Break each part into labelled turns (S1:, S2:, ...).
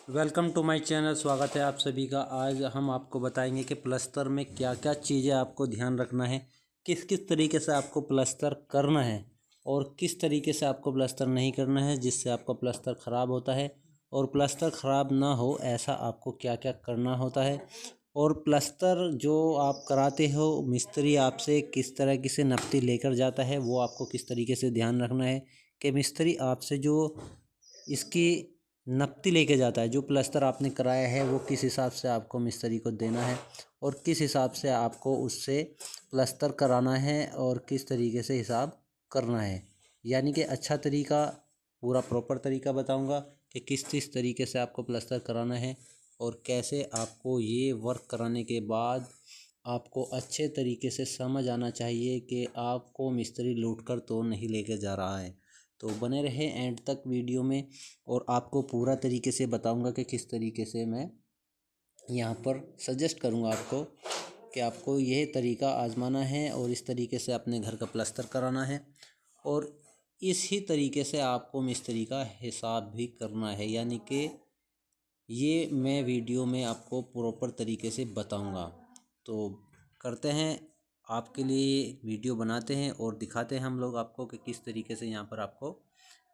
S1: Welcome to my channel. स्वागत है आप सभी का। आज हम आपको बताएंगे कि प्लस्तर में क्या क्या चीज़ें आपको ध्यान रखना है, किस किस तरीके से आपको प्लस्तर करना है और किस तरीके से आपको प्लस्तर नहीं करना है जिससे आपका प्लस्तर ख़राब होता है, और प्लस्तर ख़राब ना हो ऐसा आपको क्या क्या करना होता है, और प्लस्तर जो आप कराते हो मिस्त्री आपसे किस तरीके से नपती लेकर जाता है वो आपको किस तरीके से ध्यान रखना है कि मिस्त्री आपसे जो इसकी नपती लेके जाता है, जो प्लस्तर आपने कराया है वो किस हिसाब से आपको मिस्त्री को देना है और किस हिसाब से आपको उससे प्लस्तर कराना है और किस तरीके से हिसाब करना है। यानी कि अच्छा तरीका, पूरा प्रॉपर तरीका बताऊंगा कि किस किस तरीके से आपको प्लस्तर कराना है और कैसे आपको ये वर्क कराने के बाद आपको अच्छे तरीके से समझ आना चाहिए कि आपको मिस्त्री लूट कर तो नहीं लेके जा रहा है। तो बने रहे एंड तक वीडियो में और आपको पूरा तरीके से बताऊंगा कि किस तरीके से मैं यहाँ पर सजेस्ट करूँगा आपको कि आपको यह तरीका आजमाना है और इस तरीके से अपने घर का प्लस्तर कराना है और इसी तरीके से आपको मिस्त्री का हिसाब भी करना है। यानी कि ये मैं वीडियो में आपको प्रॉपर तरीके से बताऊंगा। तो करते हैं, आपके लिए वीडियो बनाते हैं और दिखाते हैं हम लोग आपको कि किस तरीके से यहाँ पर आपको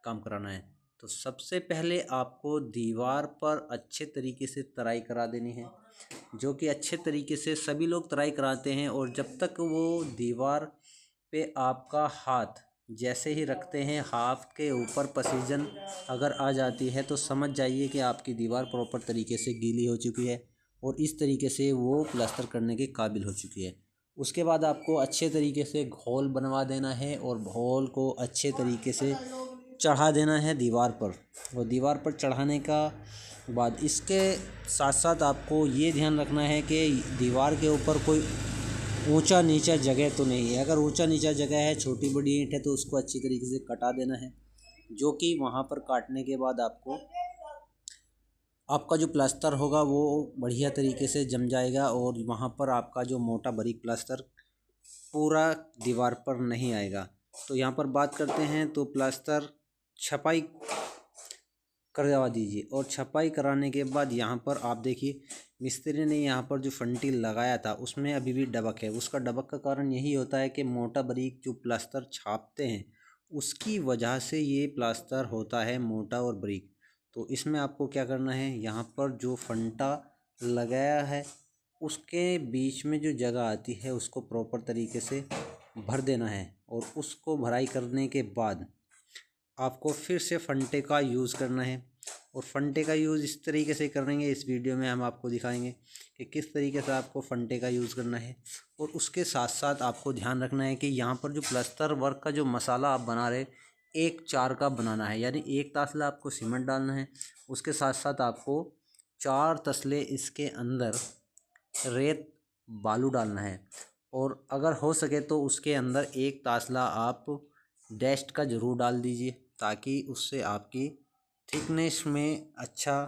S1: काम कराना है। तो सबसे पहले आपको दीवार पर अच्छे तरीके से तराई करा देनी है, जो कि अच्छे तरीके से सभी लोग तराई कराते हैं। और जब तक वो दीवार पे आपका हाथ जैसे ही रखते हैं, हाथ के ऊपर पसीजन अगर आ जाती है तो समझ जाइए कि आपकी दीवार प्रॉपर तरीके से गीली हो चुकी है और इस तरीके से वो प्लास्टर करने के काबिल हो चुकी है। उसके बाद आपको अच्छे तरीके से घोल बनवा देना है और घोल को अच्छे तरीके से चढ़ा देना है दीवार पर। और दीवार पर चढ़ाने का बाद इसके साथ साथ आपको ये ध्यान रखना है कि दीवार के ऊपर कोई ऊंचा नीचा जगह तो नहीं है। अगर ऊंचा नीचा जगह है, छोटी बड़ी ईंट है, तो उसको अच्छी तरीके से कटा देना है, जो कि वहाँ पर काटने के बाद आपको आपका जो प्लास्टर होगा वो बढ़िया तरीके से जम जाएगा और वहाँ पर आपका जो मोटा बारीक प्लास्टर पूरा दीवार पर नहीं आएगा। तो यहाँ पर बात करते हैं तो प्लास्टर छपाई करवा दीजिए और छपाई कराने के बाद यहाँ पर आप देखिए मिस्त्री ने यहाँ पर जो फंटी लगाया था उसमें अभी भी डबक है। उसका डबक का कारण यही होता है कि मोटा बारीक जो प्लास्टर छापते हैं उसकी वजह से ये प्लास्टर होता है मोटा और बारीक। तो इसमें आपको क्या करना है, यहाँ पर जो फंटा लगाया है उसके बीच में जो जगह आती है उसको प्रॉपर तरीके से भर देना है और उसको भराई करने के बाद आपको फिर से फंटे का यूज़ करना है। और फंटे का यूज़ इस तरीके से करेंगे, इस वीडियो में हम आपको दिखाएंगे कि किस तरीके से आपको फंटे का यूज़ करना है। और उसके साथ साथ आपको ध्यान रखना है कि यहाँ पर जो प्लास्टर वर्क का जो मसाला आप बना रहे 1-4 का बनाना है, यानी 1 तसला आपको सीमेंट डालना है, उसके साथ साथ आपको 4 तसले इसके अंदर रेत बालू डालना है। और अगर हो सके तो उसके अंदर 1 तसला आप डस्ट का ज़रूर डाल दीजिए ताकि उससे आपकी थिकनेस में अच्छा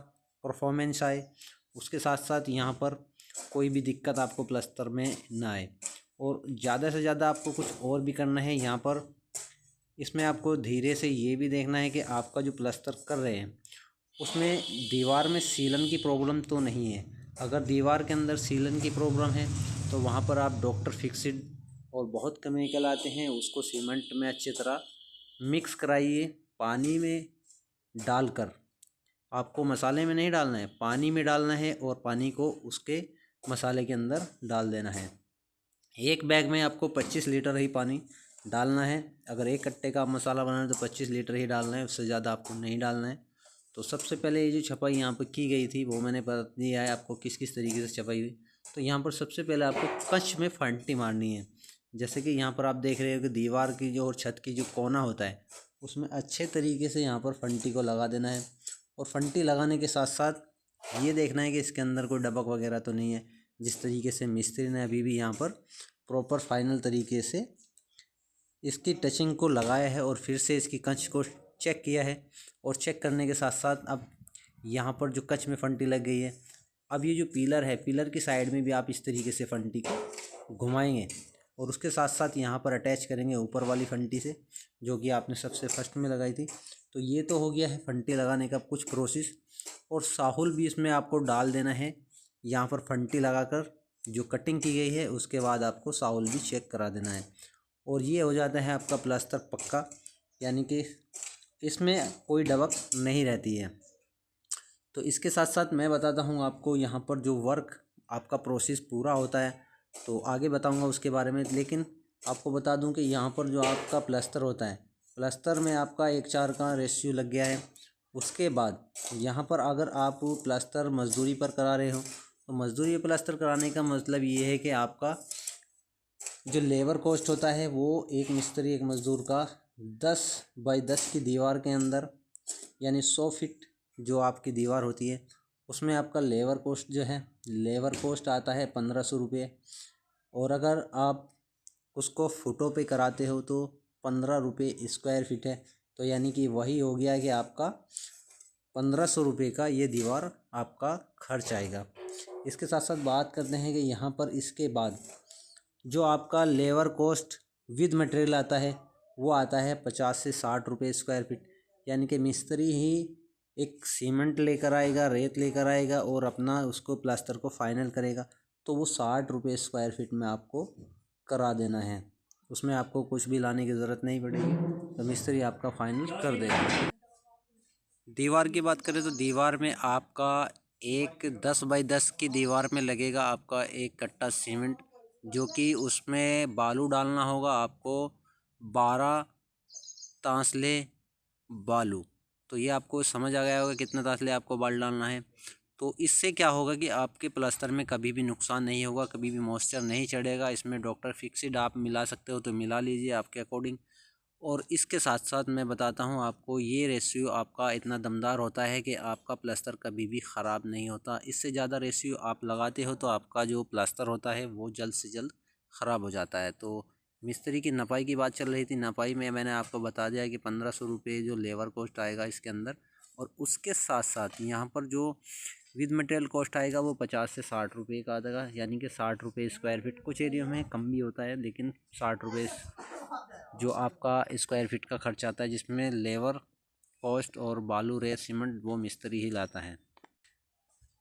S1: परफॉर्मेंस आए। उसके साथ साथ यहाँ पर कोई भी दिक्कत आपको प्लस्तर में ना आए। और ज़्यादा से ज़्यादा आपको कुछ और भी करना है यहाँ पर। इसमें आपको धीरे से ये भी देखना है कि आपका जो प्लस्तर कर रहे हैं उसमें दीवार में सीलन की प्रॉब्लम तो नहीं है। अगर दीवार के अंदर सीलन की प्रॉब्लम है तो वहाँ पर आप डॉक्टर फिक्सिड और बहुत केमिकल आते हैं उसको सीमेंट में अच्छी तरह मिक्स कराइए, पानी में डालकर। आपको मसाले में नहीं डालना है, पानी में डालना है और पानी को उसके मसाले के अंदर डाल देना है। एक बैग में आपको 25 लीटर ही पानी डालना है। अगर 1 कट्टे का मसाला बनाना है तो 25 लीटर ही डालना है, उससे ज़्यादा आपको नहीं डालना है। तो सबसे पहले ये जो छपाई यहाँ पर की गई थी वो मैंने बता दिया है आपको किस किस तरीके से छपाई हुई। तो यहाँ पर सबसे पहले आपको कच्छ में फंटी मारनी है। जैसे कि यहाँ पर आप देख रहे हो कि दीवार की जो और छत की जो कोना होता है उसमें अच्छे तरीके से यहाँ पर फंटी को लगा देना है। और फंटी लगाने के साथ साथ ये देखना है कि इसके अंदर कोई डबक वगैरह तो नहीं है। जिस तरीके से मिस्त्री ने अभी भी यहाँ पर प्रॉपर फाइनल तरीके से इसकी टचिंग को लगाया है और फिर से इसकी कच को चेक किया है। और चेक करने के साथ साथ अब यहाँ पर जो कच में फंटी लग गई है, अब ये जो पिलर है पिलर की साइड में भी आप इस तरीके से फंटी को घुमाएंगे और उसके साथ साथ यहाँ पर अटैच करेंगे ऊपर वाली फंटी से जो कि आपने सबसे फर्स्ट में लगाई थी। तो ये तो हो गया है फंटी लगाने का कुछ प्रोसेस, और साहुल भी इसमें आपको डाल देना है। यहाँ पर फंटी लगाकर जो कटिंग की गई है उसके बाद आपको साहुल भी चेक करा देना है, और ये हो जाता है आपका प्लास्टर पक्का, यानी कि इसमें कोई डबक नहीं रहती है। तो इसके साथ साथ मैं बताता हूँ आपको यहाँ पर जो वर्क आपका प्रोसेस पूरा होता है तो आगे बताऊँगा उसके बारे में, लेकिन आपको बता दूँ कि यहाँ पर जो आपका प्लास्टर होता है, प्लास्टर में आपका 1:4 का रेशियो लग गया है। उसके बाद यहाँ पर अगर आप प्लास्टर मजदूरी पर करा रहे हो तो मजदूरी पर प्लास्टर कराने का मतलब ये है कि आपका जो लेबर कॉस्ट होता है वो एक मिस्त्री एक मज़दूर का 10 बाई 10 की दीवार के अंदर, यानी 100 फीट जो आपकी दीवार होती है उसमें आपका लेबर कॉस्ट जो है, लेबर कॉस्ट आता है 1500 रुपये। और अगर आप उसको फुटों पे कराते हो तो 15 रुपये स्क्वायर फीट है। तो यानी कि वही हो गया कि आपका 1500 रुपये का ये दीवार आपका खर्च आएगा। इसके साथ साथ बात करते हैं कि यहाँ पर इसके बाद जो आपका लेबर कॉस्ट विद मटेरियल आता है वो आता है 50 से 60 रुपये स्क्वायर फीट। यानी कि मिस्त्री ही एक सीमेंट लेकर आएगा, रेत लेकर आएगा और अपना उसको प्लास्टर को फाइनल करेगा, तो वो 60 रुपये स्क्वायर फीट में आपको करा देना है। उसमें आपको कुछ भी लाने की ज़रूरत नहीं पड़ेगी, तो मिस्त्री आपका फाइनल कर देगा। दीवार की बात करें तो दीवार में आपका एक 10 बाई 10 की दीवार में लगेगा आपका एक कट्टा सीमेंट, जो कि उसमें बालू डालना होगा आपको 12 तांसले बालू। तो ये आपको समझ आ गया होगा कितना तांसले आपको बालू डालना है। तो इससे क्या होगा कि आपके प्लास्टर में कभी भी नुकसान नहीं होगा, कभी भी मॉइस्चर नहीं चढ़ेगा। इसमें डॉक्टर फिक्सिड आप मिला सकते हो तो मिला लीजिए आपके अकॉर्डिंग। और इसके साथ साथ मैं बताता हूँ आपको, ये रेशियो आपका इतना दमदार होता है कि आपका प्लास्टर कभी भी ख़राब नहीं होता। इससे ज़्यादा रेशियो आप लगाते हो तो आपका जो प्लास्टर होता है वो जल्द से जल्द ख़राब हो जाता है। तो मिस्त्री की नपाई की बात चल रही थी, नपाई में मैंने आपको बता दिया कि 1500 रुपये जो लेबर कॉस्ट आएगा इसके अंदर, और उसके साथ साथ यहाँ पर जो विद मटेरियल कॉस्ट आएगा वो 50 से 60 रुपये का आएगा, यानी कि 60 रुपये स्क्वायर फीट। कुछ एरिया में कम भी होता है लेकिन 60 रुपये जो आपका स्क्वायर फीट का खर्च आता है, जिसमें लेबर कॉस्ट और बालू रेत सीमेंट वो मिस्त्री ही लाता है।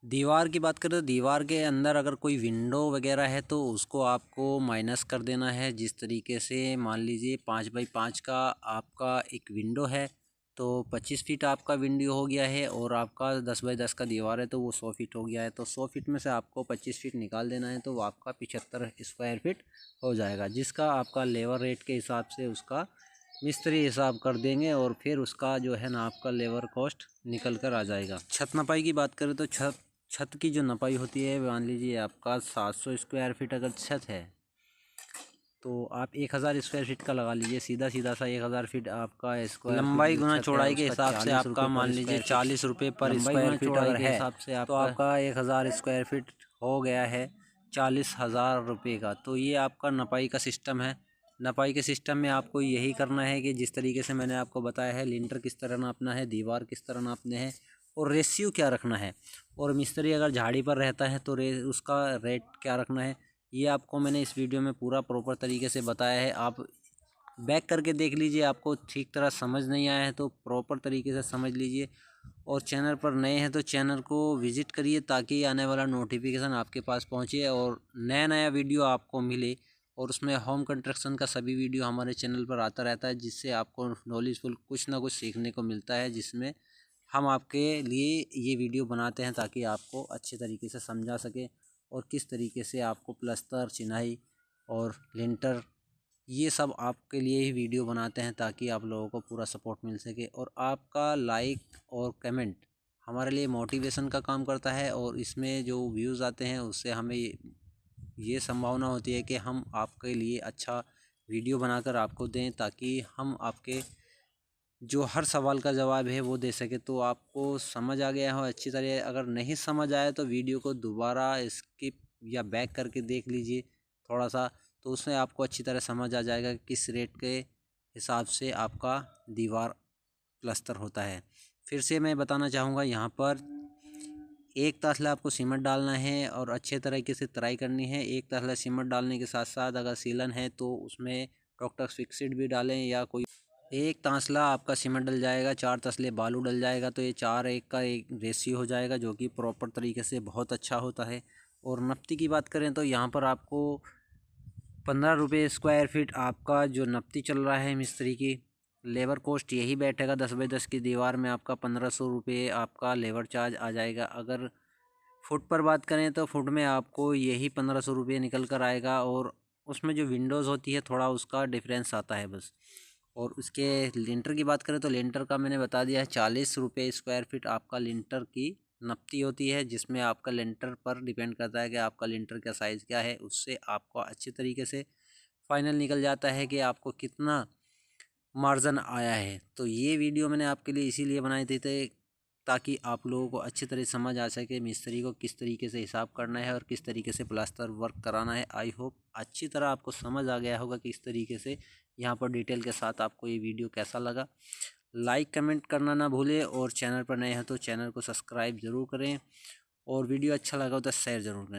S1: दीवार की बात करें तो दीवार के अंदर अगर कोई विंडो वगैरह है तो उसको आपको माइनस कर देना है। जिस तरीके से मान लीजिए 5 बाई 5 का आपका एक विंडो है तो 25 फीट आपका विंडो हो गया है, और आपका 10 बाई 10 का दीवार है तो वो 100 फीट हो गया है। तो 100 फीट में से आपको 25 फीट निकाल देना है, तो वो आपका 75 स्क्वायर फीट हो जाएगा, जिसका आपका लेबर रेट के हिसाब से उसका मिस्त्री हिसाब कर देंगे, और फिर उसका जो है ना आपका लेबर कॉस्ट निकल कर आ जाएगा। छत नपाई की बात करें तो छत की जो नपाई होती है, मान लीजिए आपका 700 स्क्वायर फीट अगर छत है तो आप 1000 स्क्वायर फीट का लगा लीजिए। सीधा सीधा सा 1000 फीट आपका स्क्वायर लंबाई गुना चौड़ाई के हिसाब से आपका मान लीजिए 40 रुपये पर स्क्वायर फीट अगर है तो आपका 1000 स्क्वायर फीट हो गया है 40,000 रुपये का। तो ये आपका नपाई का सिस्टम है। नपाई के सिस्टम में आपको यही करना है कि जिस तरीके से मैंने आपको बताया है, लिंटर किस तरह नापना है, दीवार किस तरह नापने है, और रेशियो क्या रखना है, और मिस्त्री अगर झाड़ी पर रहता है तो उसका रेट क्या रखना है, ये आपको मैंने इस वीडियो में पूरा प्रॉपर तरीके से बताया है। आप बैक करके देख लीजिए, आपको ठीक तरह समझ नहीं आया है तो प्रॉपर तरीके से समझ लीजिए। और चैनल पर नए हैं तो चैनल को विज़िट करिए ताकि आने वाला नोटिफिकेशन आपके पास पहुंचे और नया नया वीडियो आपको मिले। और उसमें होम कंस्ट्रक्शन का सभी वीडियो हमारे चैनल पर आता रहता है, जिससे आपको नॉलेजफुल कुछ ना कुछ सीखने को मिलता है, जिसमें हम आपके लिए ये वीडियो बनाते हैं ताकि आपको अच्छे तरीके से समझा सके, और किस तरीके से आपको प्लास्टर, चिनाई और लिंटर ये सब आपके लिए ही वीडियो बनाते हैं ताकि आप लोगों को पूरा सपोर्ट मिल सके। और आपका लाइक और कमेंट हमारे लिए मोटिवेशन का काम करता है, और इसमें जो व्यूज़ आते हैं उससे हमें ये संभावना होती है कि हम आपके लिए अच्छा वीडियो बनाकर आपको दें, ताकि हम आपके जो हर सवाल का जवाब है वो दे सके। तो आपको समझ आ गया हो अच्छी तरह, अगर नहीं समझ आया तो वीडियो को दोबारा स्किप या बैक करके देख लीजिए थोड़ा सा, तो उसमें आपको अच्छी तरह समझ आ जाएगा कि किस रेट के हिसाब से आपका दीवार प्लास्टर होता है। फिर से मैं बताना चाहूँगा, यहाँ पर एक तसला आपको सीमेंट डालना है और अच्छे तरीके से तराई करनी है। एक तसला सीमेंट डालने के साथ साथ अगर सीलन है तो उसमें डॉक्टर फिक्सिड भी डालें, या कोई एक तांसला आपका सीमेंट डल जाएगा, 4 तसले बालू डल जाएगा, तो ये 4:1 का एक रेशियो हो जाएगा, जो कि प्रॉपर तरीके से बहुत अच्छा होता है। और नफ्ती की बात करें तो यहाँ पर आपको 15 रुपये स्क्वायर फीट आपका जो नफ्ती चल रहा है मिस्त्री की लेबर कॉस्ट यही बैठेगा। 10x10 की दीवार में आपका 1500 रुपये आपका लेबर चार्ज आ जाएगा। अगर फुट पर बात करें तो फुट में आपको यही 1500 रुपये निकल कर आएगा, और उसमें जो विंडोज़ होती है थोड़ा उसका डिफरेंस आता है बस। और उसके लिंटर की बात करें तो लिंटर का मैंने बता दिया है, 40 रुपये स्क्वायर फीट आपका लिंटर की नफ्ती होती है, जिसमें आपका लिंटर पर डिपेंड करता है कि आपका लिंटर का साइज़ क्या है। उससे आपको अच्छे तरीके से फाइनल निकल जाता है कि आपको कितना मार्जिन आया है। तो ये वीडियो मैंने आपके लिए इसीलिए बनाई थी ताकि आप लोगों को अच्छी तरह समझ आ सके मिस्त्री को किस तरीके से हिसाब करना है और किस तरीके से प्लास्टर वर्क कराना है। आई होप अच्छी तरह आपको समझ आ गया होगा कि इस तरीके से यहाँ पर डिटेल के साथ आपको ये वीडियो कैसा लगा। लाइक कमेंट करना ना भूलें, और चैनल पर नए हैं तो चैनल को सब्सक्राइब ज़रूर करें, और वीडियो अच्छा लगा हो तो शेयर ज़रूर करें।